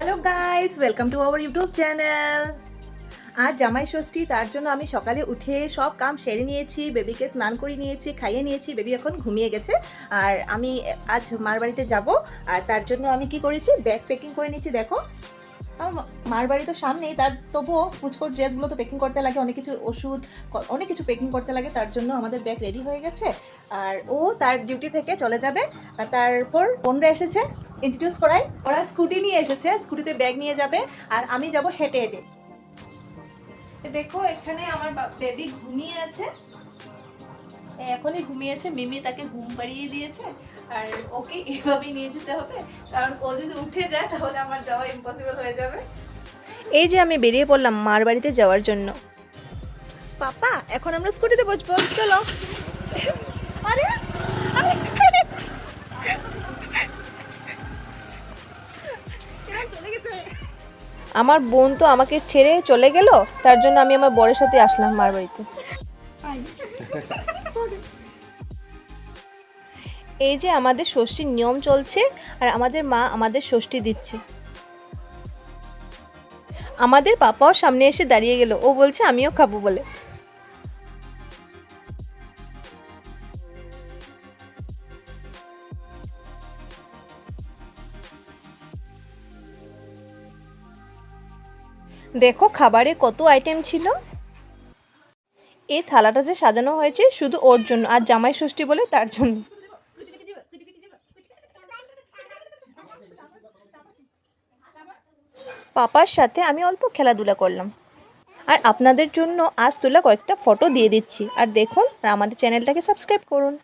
Hello guys, welcome to our YouTube channel. আজ জামাই ষষ্ঠী, তার জন্য আমি সকালে উঠে সব কাম সেরে নিয়েছি, বেবিকে স্নান করে নিয়েছি, খাইয়ে নিয়েছি। বেবি এখন ঘুমিয়ে গেছে। আর আমি আজ মার বাড়িতে যাব, আর তার জন্য আমি কি করেছি, ব্যাগ প্যাকিং করে নিয়েছি। দেখো, আমার মার বাড়ি তো সামনেই, তার তবুও পুচকোর ড্রেসগুলো তো প্যাকিং করতে লাগে, অনেক কিছু ওষুধ, অনেক কিছু প্যাকিং করতে লাগে। তার জন্য আমাদের ব্যাগ রেডি হয়ে গেছে। আর ও তার ডিউটি থেকে চলে যাবে। আর তারপর বোনরা এসেছে, ইন্ট্রোডিউস করাই। ওরা স্কুটি নিয়ে এসেছে, স্কুটিতে ব্যাগ নিয়ে যাবে, আর আমি যাব হেঁটে হেঁটে। দেখো, এখানে আমার বেবি ঘুমিয়ে আছে, এখনই ঘুমিয়েছে। মিমি তাকে ঘুম পাড়িয়ে দিয়েছে। আর ওকে এইভাবেই নিয়ে যেতে হবে, কারণ ও যদি উঠে যায় তাহলে আমার যাওয়া ইম্পসিবল হয়ে যাবে। এই যে আমি বেরিয়ে পড়লাম মার বাড়িতে যাওয়ার জন্য। পাপা, এখন আমরা স্কুটিতে বসবো, চলো। আরে আমার বোন তো আমাকে ছেড়ে চলে গেল, তার জন্য আমি আমার বরের সাথে আসলাম মার বাড়িতে। এই যে আমাদের ষষ্ঠীর নিয়ম চলছে, আর আমাদের মা আমাদের ষষ্ঠী দিচ্ছে। আমাদের পাপাও সামনে এসে দাঁড়িয়ে গেল, ও বলছে আমিও খাবো বলে। দেখো খাবারে কত আইটেম ছিল। এই থালাটা যে সাজানো হয়েছে শুধু ওর জন্য, আর জামাই ষষ্ঠী বলে তার জন্য। পাপার সাথে আমি অল্প খেলাধুলা করলাম। আর আপনাদের জন্য আজ তোলা কয়েকটা ফটো দিয়ে দিচ্ছি, আর দেখুন, আর আমাদের চ্যানেলটাকে সাবস্ক্রাইব করুন।